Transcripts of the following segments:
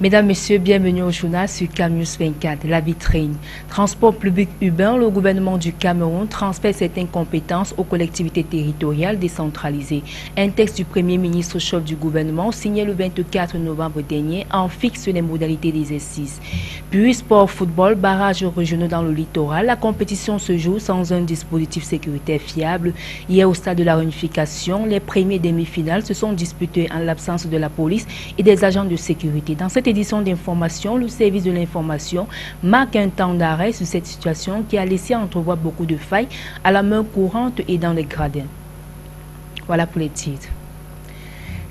Mesdames, Messieurs, bienvenue au journal sur CamNews 24, la vitrine. Transport public urbain, le gouvernement du Cameroun transfère certaines compétences aux collectivités territoriales décentralisées. Un texte du Premier ministre chef du gouvernement signé le 24 novembre dernier en fixe les modalités d'exercice. Puis sport football, barrages régionaux dans le littoral, la compétition se joue sans un dispositif sécuritaire fiable. Hier au stade de la réunification, les premiers demi-finales se sont disputées en l'absence de la police et des agents de sécurité. Dans cette édition d'information, le service de l'information marque un temps d'arrêt sur cette situation qui a laissé entrevoir beaucoup de failles à la main courante et dans les gradins. Voilà pour les titres.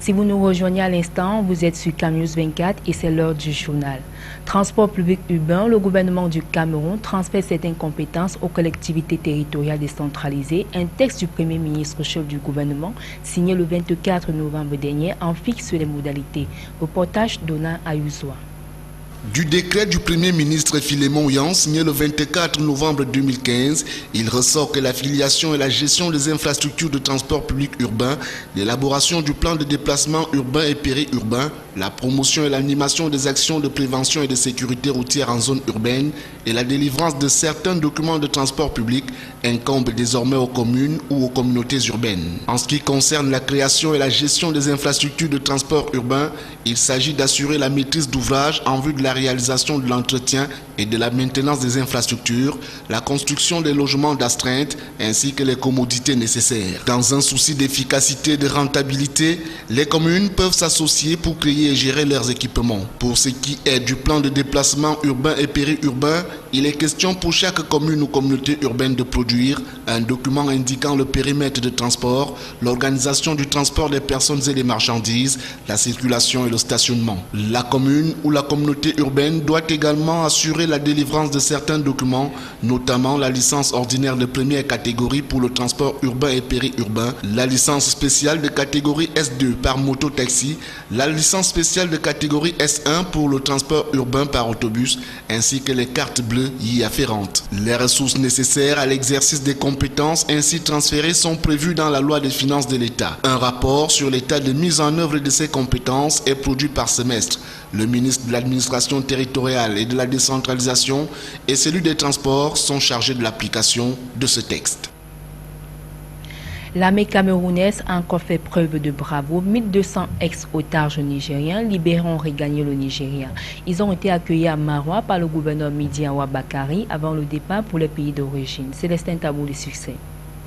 Si vous nous rejoignez à l'instant, vous êtes sur CamNews 24 et c'est l'heure du journal. Transport public urbain, le gouvernement du Cameroun transfère certaines compétences aux collectivités territoriales décentralisées. Un texte du Premier ministre chef du gouvernement signé le 24 novembre dernier en fixe les modalités. Reportage Donna Ayuzoa. Du décret du Premier ministre Philémon Yan signé le 24 novembre 2015, il ressort que l'affiliation et la gestion des infrastructures de transport public urbain, l'élaboration du plan de déplacement urbain et périurbain, la promotion et l'animation des actions de prévention et de sécurité routière en zone urbaine et la délivrance de certains documents de transport public incombent désormais aux communes ou aux communautés urbaines. En ce qui concerne la création et la gestion des infrastructures de transport urbain, il s'agit d'assurer la maîtrise d'ouvrage en vue de la réalisation de l'entretien et de la maintenance des infrastructures, la construction des logements d'astreinte ainsi que les commodités nécessaires. Dans un souci d'efficacité et de rentabilité, les communes peuvent s'associer pour créer et gérer leurs équipements. Pour ce qui est du plan de déplacement urbain et périurbain, il est question pour chaque commune ou communauté urbaine de produire un document indiquant le périmètre de transport, l'organisation du transport des personnes et des marchandises, la circulation et le stationnement. La commune ou la communauté urbaine doit également assurer la délivrance de certains documents, notamment la licence ordinaire de première catégorie pour le transport urbain et périurbain, la licence spéciale de catégorie S2 par moto-taxi, la licence spéciale de catégorie S1 pour le transport urbain par autobus, ainsi que les cartes bleues y afférentes. Les ressources nécessaires à l'exercice des compétences ainsi transférées sont prévues dans la loi des finances de l'État. Un rapport sur l'état de mise en œuvre de ces compétences est produit par semestre. Le ministre de l'administration territoriale et de la décentralisation et celui des transports sont chargés de l'application de ce texte. L'armée camerounaise a encore fait preuve de bravoure. 1200 ex-otages nigériens libérés ont regagné le Nigeria. Ils ont été accueillis à Maroua par le gouverneur Midi Awa Bakari avant le départ pour les pays d'origine. Célestin Tabou, le succès.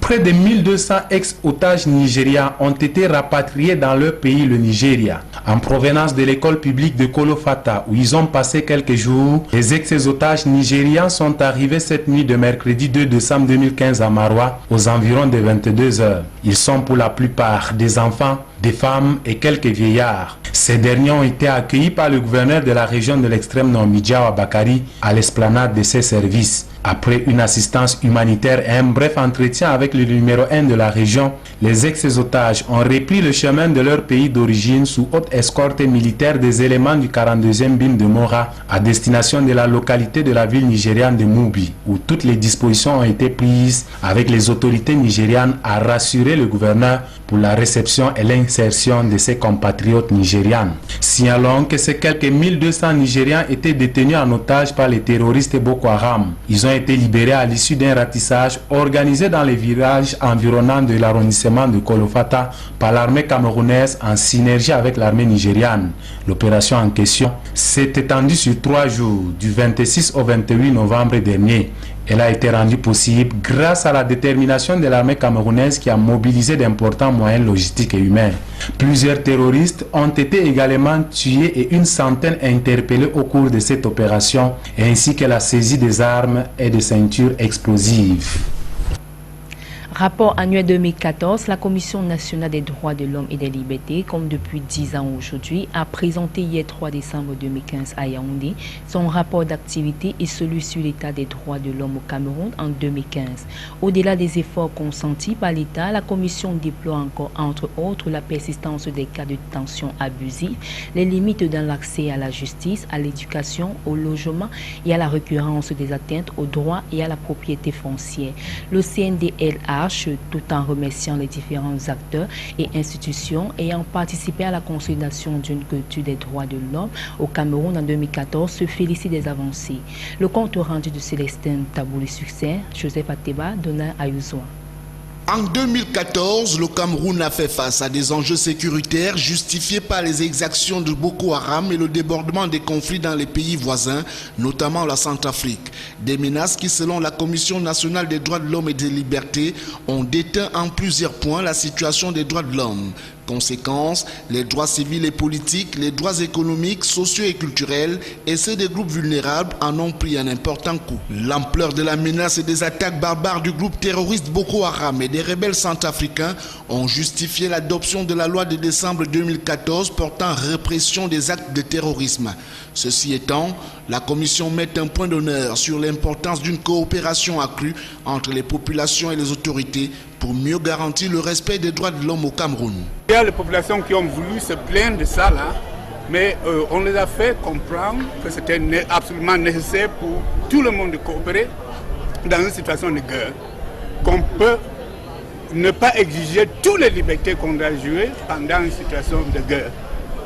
Près de 1200 ex-otages nigérians ont été rapatriés dans leur pays, le Nigeria, en provenance de l'école publique de Kolofata, où ils ont passé quelques jours. Les ex-otages nigérians sont arrivés cette nuit de mercredi 2 décembre 2015 à Maroua, aux environs de 22 heures. Ils sont pour la plupart des enfants, des femmes et quelques vieillards. Ces derniers ont été accueillis par le gouverneur de la région de l'extrême nord, Midi Awa Bakari, à l'esplanade de ses services. Après une assistance humanitaire et un bref entretien avec le numéro 1 de la région, les ex-otages ont repris le chemin de leur pays d'origine sous haute escorte militaire des éléments du 42e BIM de Mora à destination de la localité de la ville nigériane de Moubi, où toutes les dispositions ont été prises avec les autorités nigérianes à rassurer le gouverneur pour la réception et l'insertion de ses compatriotes nigérianes. Signalons que ces quelques 1200 Nigérians étaient détenus en otage par les terroristes Boko Haram. Ils ont été libérés à l'issue d'un ratissage organisé dans les villages environnants de l'arrondissement de Kolofata par l'armée camerounaise en synergie avec l'armée nigériane. L'opération en question s'est étendue sur 3 jours, du 26 au 28 novembre dernier. Elle a été rendue possible grâce à la détermination de l'armée camerounaise qui a mobilisé d'importants moyens logistiques et humains. Plusieurs terroristes ont été également tués et une centaine interpellés au cours de cette opération, ainsi que la saisie des armes et de ceintures explosives. Rapport annuel 2014, la Commission nationale des droits de l'homme et des libertés, comme depuis 10 ans aujourd'hui, a présenté hier 3 décembre 2015 à Yaoundé son rapport d'activité et celui sur l'état des droits de l'homme au Cameroun en 2015. Au-delà des efforts consentis par l'État, la Commission déploie encore, entre autres, la persistance des cas de détention abusive, les limites dans l'accès à la justice, à l'éducation, au logement et à la récurrence des atteintes aux droits et à la propriété foncière. Le CNDLH démarche tout en remerciant les différents acteurs et institutions ayant participé à la consolidation d'une culture des droits de l'homme au Cameroun en 2014 se félicite des avancées. Le compte rendu de Célestin Tabouli Succès, Joseph Ateba, Donna Ayuzoa. En 2014, le Cameroun a fait face à des enjeux sécuritaires justifiés par les exactions de Boko Haram et le débordement des conflits dans les pays voisins, notamment la Centrafrique. Des menaces qui, selon la Commission nationale des droits de l'homme et des libertés, ont déteint en plusieurs points la situation des droits de l'homme. Conséquence, les droits civils et politiques, les droits économiques, sociaux et culturels et ceux des groupes vulnérables en ont pris un important coup. L'ampleur de la menace et des attaques barbares du groupe terroriste Boko Haram et des rebelles centrafricains ont justifié l'adoption de la loi de décembre 2014 portant répression des actes de terrorisme. Ceci étant, la Commission met un point d'honneur sur l'importance d'une coopération accrue entre les populations et les autorités pour mieux garantir le respect des droits de l'homme au Cameroun. Il y a les populations qui ont voulu se plaindre de ça là, mais on les a fait comprendre que c'était absolument nécessaire pour tout le monde de coopérer dans une situation de guerre, qu'on peut ne pas exiger toutes les libertés qu'on doit jouer pendant une situation de guerre.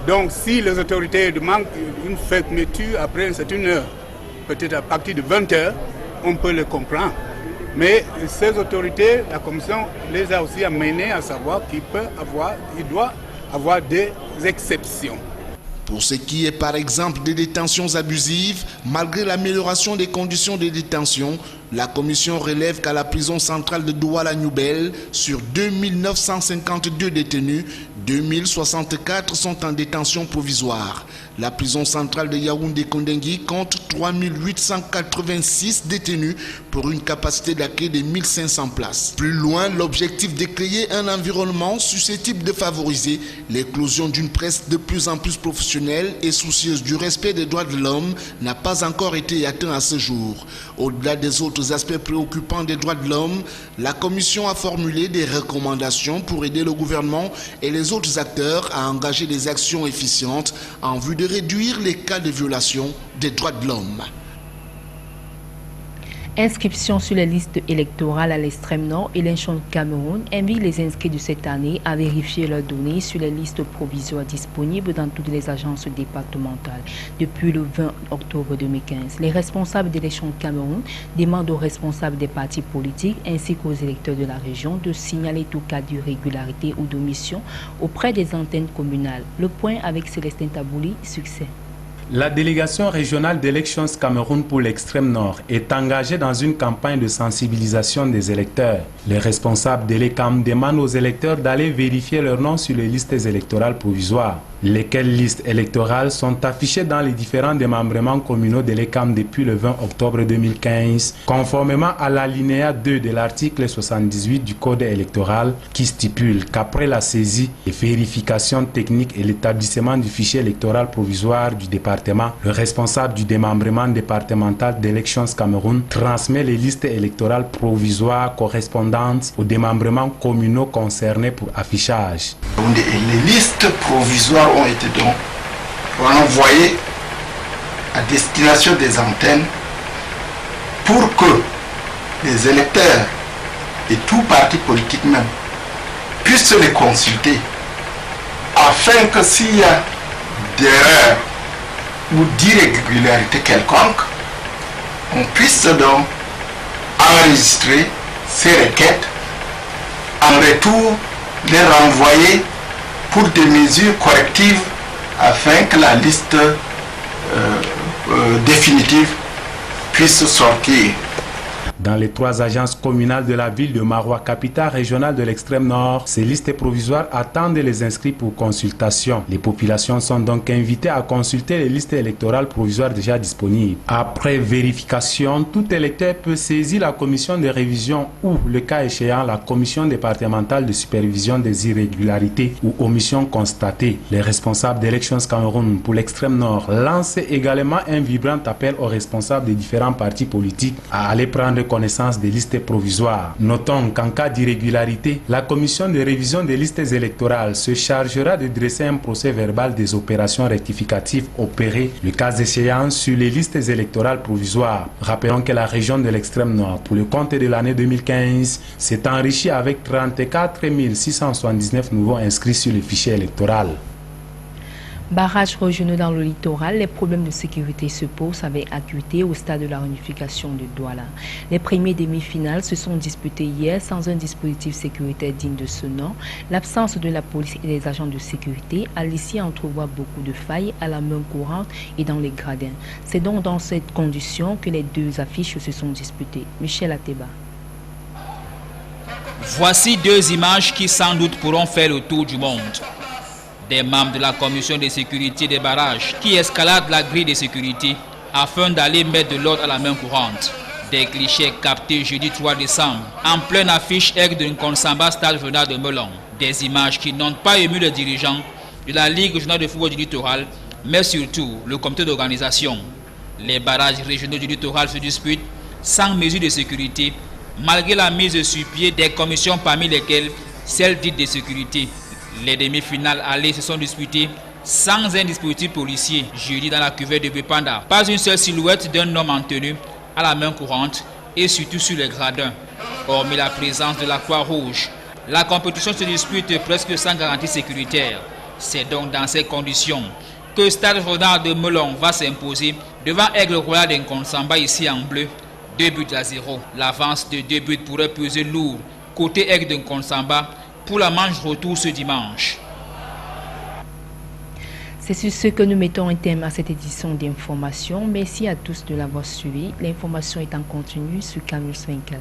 Donc si les autorités demandent une fermeture après une certaine heure, peut-être à partir de 20 h, on peut le comprendre. Mais ces autorités, la Commission les a aussi amenés à savoir qu'il doit avoir des exceptions. Pour ce qui est par exemple des détentions abusives, malgré l'amélioration des conditions de détention, la Commission relève qu'à la prison centrale de Douala-Newbel, sur 2952 détenus, 2064 sont en détention provisoire. La prison centrale de Yaoundé-Kondengui compte 3886 détenus pour une capacité d'accueil de 1500 places. Plus loin, l'objectif de créer un environnement susceptible de favoriser l'éclosion d'une presse de plus en plus professionnelle et soucieuse du respect des droits de l'homme n'a pas encore été atteint à ce jour. Au-delà des autres aspects préoccupants des droits de l'homme, la Commission a formulé des recommandations pour aider le gouvernement et les autres acteurs à engager des actions efficientes en vue de réduire les cas de violation des droits de l'homme. Inscription sur les listes électorales à l'extrême nord et l'Inchon Cameroun invite les inscrits de cette année à vérifier leurs données sur les listes provisoires disponibles dans toutes les agences départementales depuis le 20 octobre 2015. Les responsables d'Élections Cameroun demandent aux responsables des partis politiques ainsi qu'aux électeurs de la région de signaler tout cas d'irrégularité ou d'omission auprès des antennes communales. Le point avec Célestin Tabouli, Succès. La délégation régionale d'Elections Cameroun pour l'extrême nord est engagée dans une campagne de sensibilisation des électeurs. Les responsables d'Elecam demandent aux électeurs d'aller vérifier leur nom sur les listes électorales provisoires. Lesquelles listes électorales sont affichées dans les différents démembrements communaux d'Elecam depuis le 20 octobre 2015, conformément à l'alinéa 2 de l'article 78 du Code électoral qui stipule qu'après la saisie et vérification technique et l'établissement du fichier électoral provisoire du département, le responsable du démembrement départemental d'Elections Cameroun transmet les listes électorales provisoires correspondantes aux démembrements communaux concernés pour affichage. Les listes provisoires ont été donc envoyées à destination des antennes pour que les électeurs et tout parti politique même puissent les consulter afin que s'il y a d'erreurs ou d'irrégularité quelconque, on puisse donc enregistrer ces requêtes, en retour les renvoyer pour des mesures correctives afin que la liste définitive puisse sortir. Dans les 3 agences communales de la ville de Maroua, capitale régionale de l'extrême nord, ces listes provisoires attendent les inscrits pour consultation. Les populations sont donc invitées à consulter les listes électorales provisoires déjà disponibles. Après vérification, tout électeur peut saisir la commission de révision ou, le cas échéant, la commission départementale de supervision des irrégularités ou omissions constatées. Les responsables d'Elections Cameroun pour l'extrême nord lancent également un vibrant appel aux responsables des différents partis politiques à aller prendre connaissance des listes provisoires. Notons qu'en cas d'irrégularité, la commission de révision des listes électorales se chargera de dresser un procès verbal des opérations rectificatives opérées, le cas échéant, sur les listes électorales provisoires. Rappelons que la région de l'extrême nord, pour le compte de l'année 2015, s'est enrichie avec 34 679 nouveaux inscrits sur le fichier électoral. Barrages régionaux dans le littoral, les problèmes de sécurité se posent avec acuité au stade de la réunification de Douala. Les premiers demi-finales se sont disputées hier sans un dispositif sécuritaire digne de ce nom. L'absence de la police et des agents de sécurité a laissé entrevoir beaucoup de failles à la main courante et dans les gradins. C'est donc dans cette condition que les deux affiches se sont disputées. Michel Ateba. Voici deux images qui sans doute pourront faire le tour du monde. Des membres de la commission de sécurité des barrages qui escaladent la grille de sécurité afin d'aller mettre de l'ordre à la main courante. Des clichés captés jeudi 3 décembre en pleine affiche aigle de Nkonsamba stade régional de Melon. Des images qui n'ont pas ému les dirigeants de la Ligue régionale de football du littoral, mais surtout le comité d'organisation. Les barrages régionaux du littoral se disputent sans mesure de sécurité, malgré la mise sur pied des commissions parmi lesquelles celle dite de sécurité. Les demi-finales allées se sont disputées sans un dispositif policier. Jeudi dans la cuvette de Bepanda, pas une seule silhouette d'un homme en tenue à la main courante et surtout sur les gradins. Hormis la présence de la Croix-Rouge, la compétition se dispute presque sans garantie sécuritaire. C'est donc dans ces conditions que Stade Régional de Melon va s'imposer devant Aigle Royal d'Nkonsamba ici en bleu. 2-0. L'avance de 2 buts pourrait peser lourd côté Aigle d'Nkonsamba pour la manche retour ce dimanche. C'est sur ce que nous mettons un thème à cette édition d'information. Merci à tous de l'avoir suivi. L'information est en continu sur CAMnews 24.